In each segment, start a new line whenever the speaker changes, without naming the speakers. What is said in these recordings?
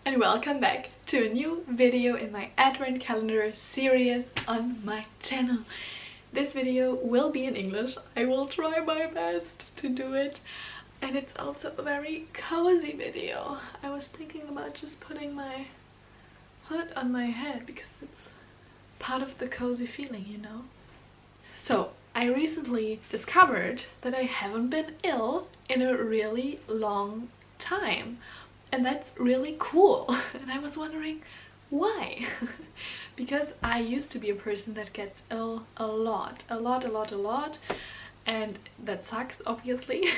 and welcome back to a new video in my advent calendar series on my channel. This video will be in English. I will try my best to do it, and it's also a very cozy video. I was thinking about just putting my hood on my head because it's part of the cozy feeling, you know. So I recently discovered that I haven't been ill in a really long time, and that's really cool. And I was wondering why. Because I used to be a person that gets ill a lot, and that sucks, obviously.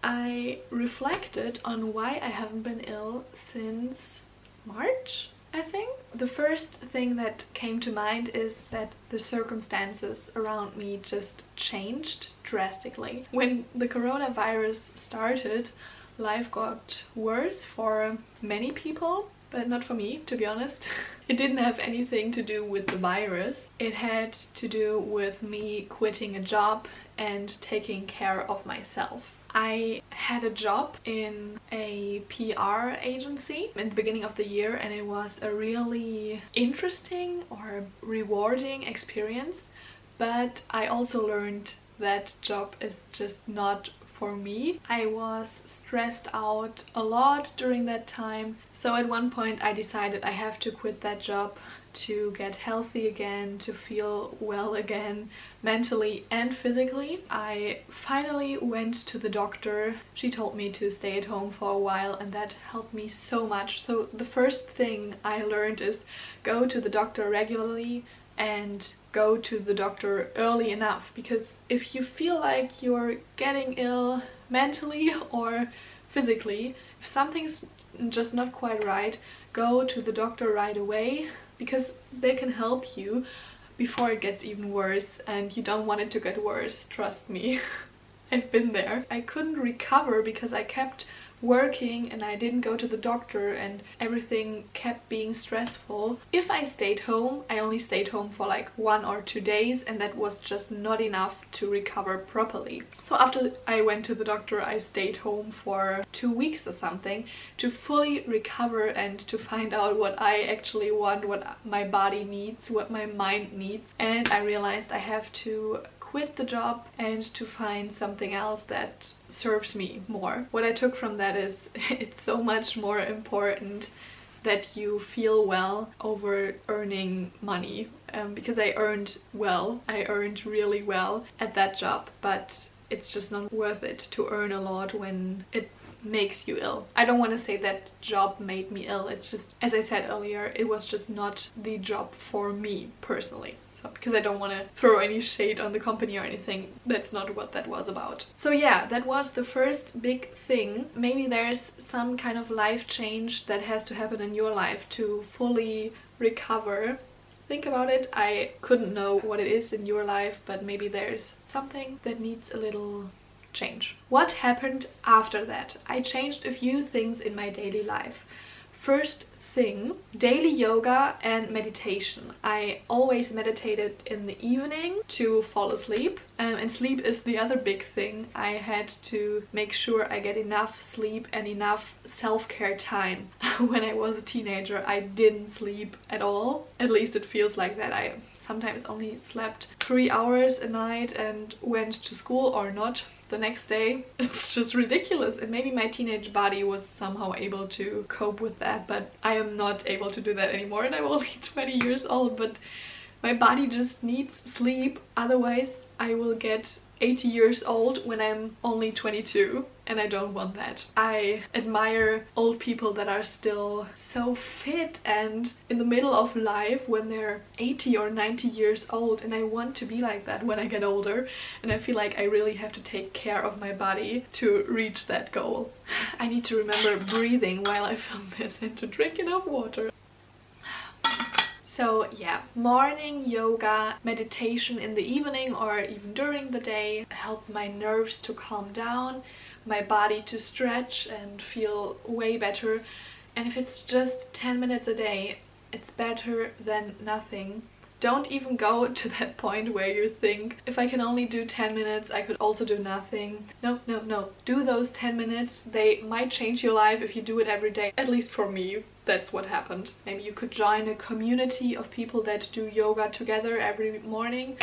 I reflected on why I haven't been ill since March, I think. The first thing that came to mind is that the circumstances around me just changed drastically. When the coronavirus started, life got worse for many people, but not for me, to be honest. It didn't have anything to do with the virus. It had to do with me quitting a job and taking care of myself. I had a job in a PR agency in the beginning of the year, and it was a really interesting or rewarding experience, but I also learned that job is just not for me. I was stressed out a lot during that time, so at one point I decided I have to quit that job to get healthy again, to feel well again, mentally and physically. I finally went to the doctor. She told me to stay at home for a while, and that helped me so much. So the first thing I learned is go to the doctor regularly and go to the doctor early enough, because if you feel like you're getting ill mentally or physically, if something's just not quite right, go to the doctor right away, because they can help you before it gets even worse, and you don't want it to get worse, trust me. I've been there. I couldn't recover because I kept working and I didn't go to the doctor, and everything kept being stressful. If I stayed home, I only stayed home for like 1 or 2 days, and that was just not enough to recover properly. So after I went to the doctor, I stayed home for 2 weeks or something to fully recover and to find out what I actually want, what my body needs, what my mind needs. And I realized I have to quit the job and to find something else that serves me more. What I took from that is it's so much more important that you feel well over earning money, because I earned well. I earned really well at that job, but it's just not worth it to earn a lot when it makes you ill. I don't want to say that job made me ill. It's just, as I said earlier, it was just not the job for me personally. So, because I don't want to throw any shade on the company or anything, that's not what that was about. So yeah, that was the first big thing. Maybe there's some kind of life change that has to happen in your life to fully recover. Think about it. I couldn't know what it is in your life, but maybe there's something that needs a little change. What happened after that? I changed a few things in my daily life. First thing, daily yoga and meditation. I always meditated in the evening to fall asleep, and sleep is the other big thing. I had to make sure I get enough sleep and enough self-care time. When I was a teenager, I didn't sleep at all. At least it feels like that. I sometimes only slept 3 hours a night and went to school or not the next day. It's just ridiculous, and maybe my teenage body was somehow able to cope with that, but I am not able to do that anymore, and I'm only 20 years old, but my body just needs sleep, otherwise I will get 80 years old when I'm only 22, and I don't want that. I admire old people that are still so fit and in the middle of life when they're 80 or 90 years old, and I want to be like that when I get older, and I feel like I really have to take care of my body to reach that goal. I need to remember breathing while I film this and to drink enough water. So yeah, morning yoga, meditation in the evening or even during the day helped my nerves to calm down, my body to stretch and feel way better. And if it's just 10 minutes a day, it's better than nothing. Don't even go to that point where you think, if I can only do 10 minutes, I could also do nothing. No, no, no. Do those 10 minutes. They might change your life if you do it every day. At least for me. that's what happened. Maybe you could join a community of people that do yoga together every morning.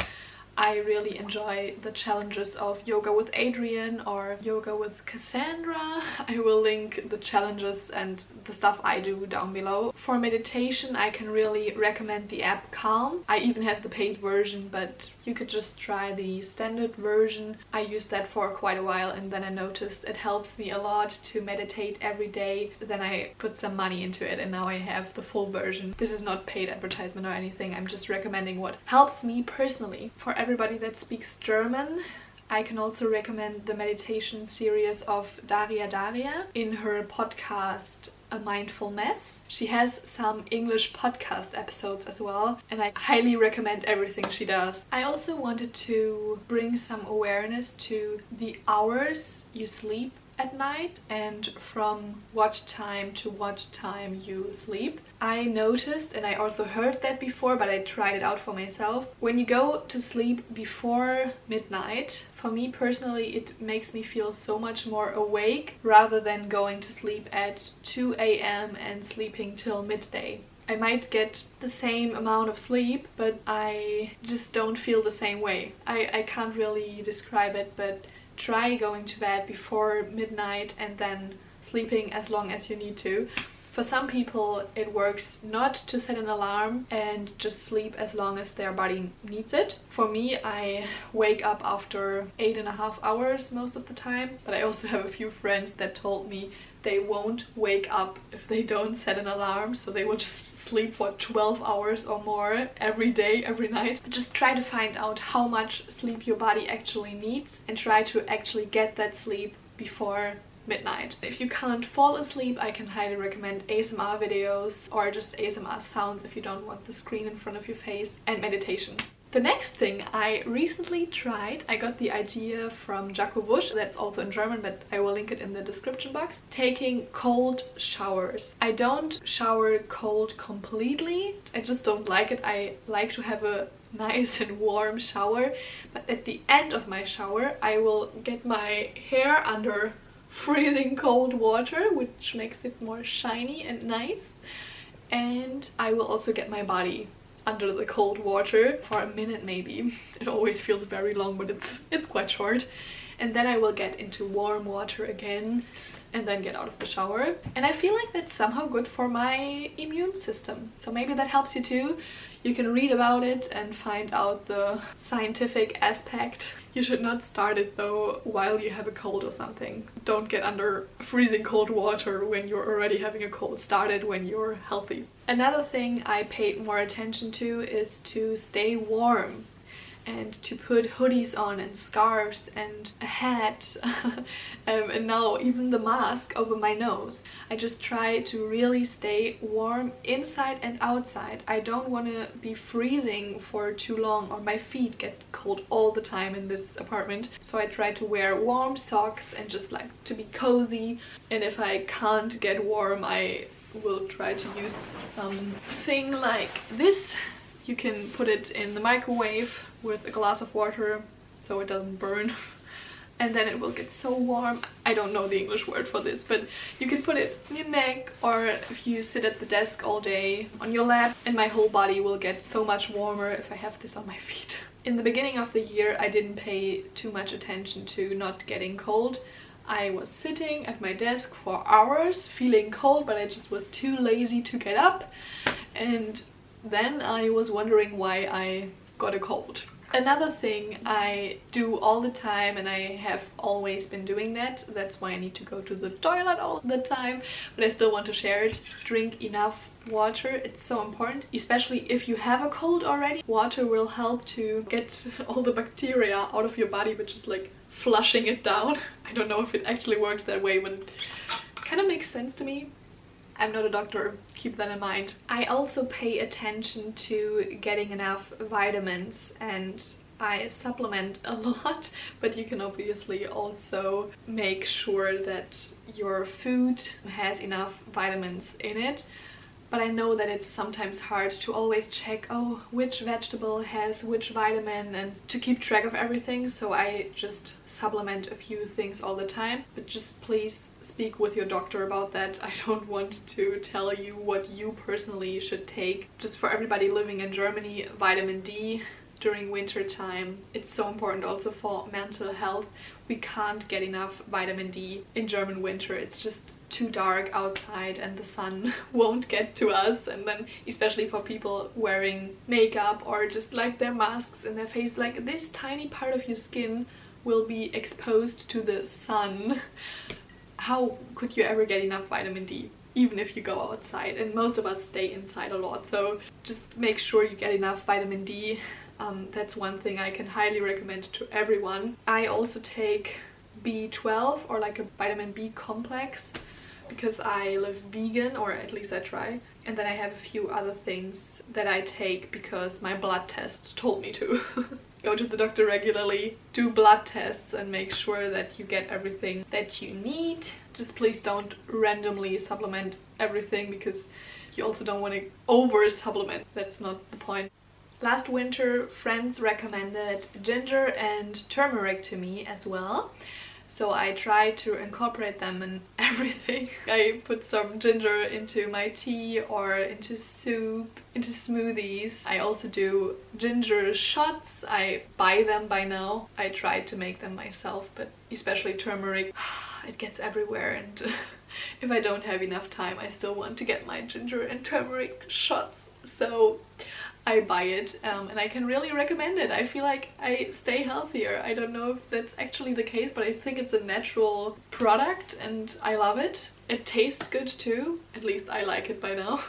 I really enjoy the challenges of Yoga with Adrian or Yoga with Cassandra. I will link the challenges and the stuff I do down below. For meditation, I can really recommend the app Calm. I even have the paid version, but you could just try the standard version. I used that for quite a while, and then I noticed it helps me a lot to meditate every day. Then I put some money into it, and now I have the full version. This is not paid advertisement or anything. I'm just recommending what helps me personally. For everybody that speaks German, I can also recommend the meditation series of Daria in her podcast A Mindful Mess. She has some English podcast episodes as well, and I highly recommend everything she does. I also wanted to bring some awareness to the hours you sleep at night and from what time to what time you sleep. I noticed, and I also heard that before, but I tried it out for myself. When you go to sleep before midnight, for me personally, it makes me feel so much more awake rather than going to sleep at 2 a.m. and sleeping till midday. I might get the same amount of sleep, but I just don't feel the same way. I can't really describe it, but try going to bed before midnight and then sleeping as long as you need to. For some people it works not to set an alarm and just sleep as long as their body needs it. For me, I wake up after 8.5 hours most of the time, but I also have a few friends that told me they won't wake up if they don't set an alarm, so they will just sleep for 12 hours or more every day, every night. Just try to find out how much sleep your body actually needs and try to actually get that sleep before midnight. If you can't fall asleep, I can highly recommend ASMR videos or just ASMR sounds if you don't want the screen in front of your face, and meditation. The next thing I recently tried, I got the idea from Jacko Busch, that's also in German, but I will link it in the description box, taking cold showers. I don't shower cold completely, I just don't like it. I like to have a nice and warm shower, but at the end of my shower I will get my hair under freezing cold water, which makes it more shiny and nice, and I will also get my body under the cold water for a minute maybe. It always feels very long, but it's quite short. And then I will get into warm water again and then get out of the shower. And I feel like that's somehow good for my immune system. So maybe that helps you too. You can read about it and find out the scientific aspect. You should not start it though while you have a cold or something. Don't get under freezing cold water when you're already having a cold. Start it when you're healthy. Another thing I paid more attention to is to stay warm and to put hoodies on and scarves and a hat and now even the mask over my nose. I just try to really stay warm inside and outside. I don't want to be freezing for too long, or my feet get cold all the time in this apartment. So I try to wear warm socks and just like to be cozy. And if I can't get warm, I will try to use something like this. You can put it in the microwave with a glass of water so it doesn't burn, and then it will get so warm. I don't know the English word for this, but you can put it in your neck, or if you sit at the desk all day, on your lap, and my whole body will get so much warmer if I have this on my feet. In the beginning of the year I didn't pay too much attention to not getting cold. I was sitting at my desk for hours feeling cold, but I just was too lazy to get up, and then I was wondering why I got a cold. Another thing I do all the time, and I have always been doing that's why I need to go to the toilet all the time, but I still want to share it. Drink enough water. It's so important, especially if you have a cold already. Water will help to get all the bacteria out of your body, which is like flushing it down. I don't know if it actually works that way, but it kind of makes sense to me. I'm not a doctor, keep that in mind. I also pay attention to getting enough vitamins, and I supplement a lot, but you can obviously also make sure that your food has enough vitamins in it. but I know that it's sometimes hard to always check, oh, which vegetable has which vitamin, and to keep track of everything, so I just supplement a few things all the time. But just please speak with your doctor about that. I don't want to tell you what you personally should take. Just for everybody living in Germany, vitamin D during winter time, it's so important also for mental health. We can't get enough vitamin D in German winter. It's just too dark outside and the sun won't get to us. And then especially for people wearing makeup or just like their masks in their face, like this tiny part of your skin will be exposed to the sun. How could you ever get enough vitamin D? Even if you go outside, and most of us stay inside a lot, so just make sure you get enough vitamin D. That's one thing I can highly recommend to everyone. I also take B12 or like a vitamin B complex because I live vegan, or at least I try. And then I have a few other things that I take because my blood test told me to. Go to the doctor regularly, do blood tests, and make sure that you get everything that you need. Just please don't randomly supplement everything, because you also don't want to over supplement. That's not the point. Last winter, friends recommended ginger and turmeric to me as well. So I try to incorporate them in everything. I put some ginger into my tea or into soup, into smoothies. I also do ginger shots. I buy them by now. I try to make them myself, but especially turmeric, it gets everywhere, and if I don't have enough time, I still want to get my ginger and turmeric shots. So I buy it, and I can really recommend it. I feel like I stay healthier. I don't know if that's actually the case, but I think it's a natural product and I love it. It tastes good too. At least I like it by now.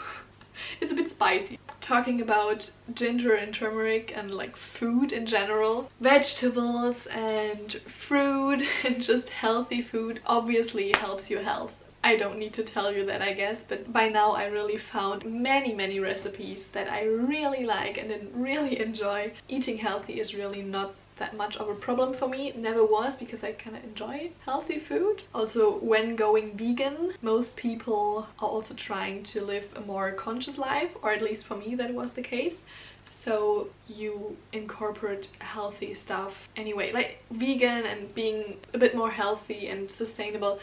It's a bit spicy. Talking about ginger and turmeric and like food in general, vegetables and fruit and just healthy food obviously helps your health. I don't need to tell you that, I guess, but by now I really found many recipes that I really like and then really enjoy. Eating healthy is really not that much of a problem for me. It never was, because I kind of enjoy healthy food. Also, when going vegan, most people are also trying to live a more conscious life, or at least for me that was the case. So you incorporate healthy stuff anyway, like vegan and being a bit more healthy and sustainable.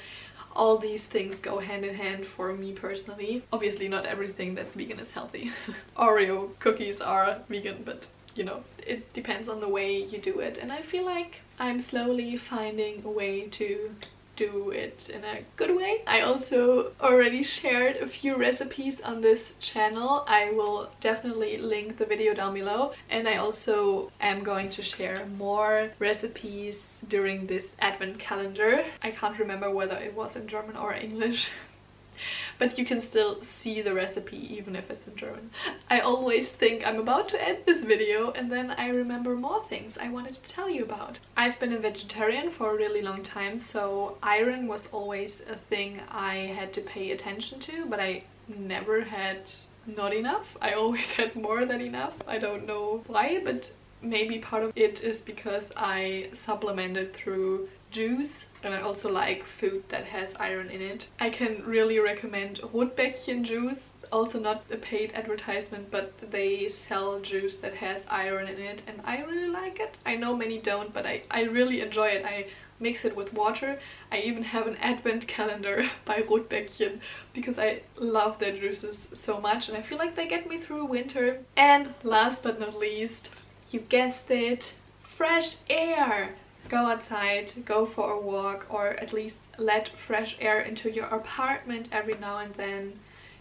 All these things go hand in hand for me personally. Obviously not everything that's vegan is healthy. Oreo cookies are vegan, but you know, it depends on the way you do it. And I feel like I'm slowly finding a way to do it in a good way. I also already shared a few recipes on this channel. I will definitely link the video down below, and I also am going to share more recipes during this advent calendar. I can't remember whether it was in German or English. But you can still see the recipe even if it's in German. I always think I'm about to end this video and then I remember more things I wanted to tell you about. I've been a vegetarian for a really long time, so iron was always a thing I had to pay attention to, but I never had not enough. I always had more than enough. I don't know why, but maybe part of it is because I supplemented through juice, and I also like food that has iron in it. I can really recommend Rotbäckchen juice, also not a paid advertisement, but they sell juice that has iron in it and I really like it. I know many don't, but I really enjoy it. I mix it with water. I even have an advent calendar by Rotbäckchen because I love their juices so much and I feel like they get me through winter. And last but not least, you guessed it, fresh air! Go outside, go for a walk, or at least let fresh air into your apartment every now and then.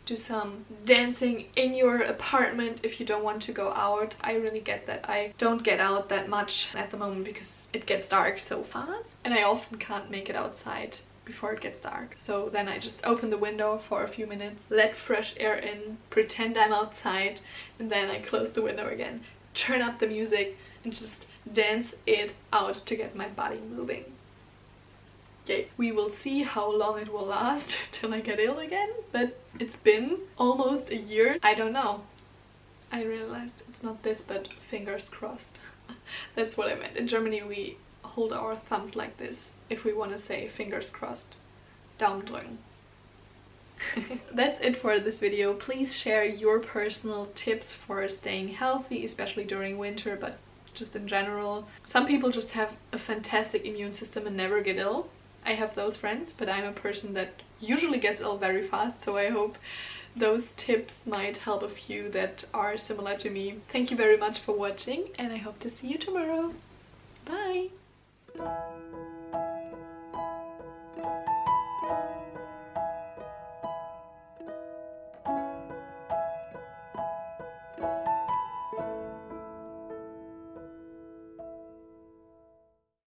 Do some dancing in your apartment if you don't want to go out. I really get that. I don't get out that much at the moment because it gets dark so fast and I often can't make it outside before it gets dark. So then I just open the window for a few minutes, let fresh air in, pretend I'm outside, and then I close the window again, turn up the music and just dance it out to get my body moving. Okay, we will see how long it will last till I get ill again, but it's been almost a year. I don't know. I realized it's not this, but fingers crossed. That's what I meant. In Germany we hold our thumbs like this if we want to say fingers crossed. Daumen drücken. That's it for this video. Please share your personal tips for staying healthy, especially during winter, but just in general. Some people just have a fantastic immune system and never get ill. I have those friends, but I'm a person that usually gets ill very fast, so I hope those tips might help a few that are similar to me. Thank you very much for watching, and I hope to see you tomorrow. Bye!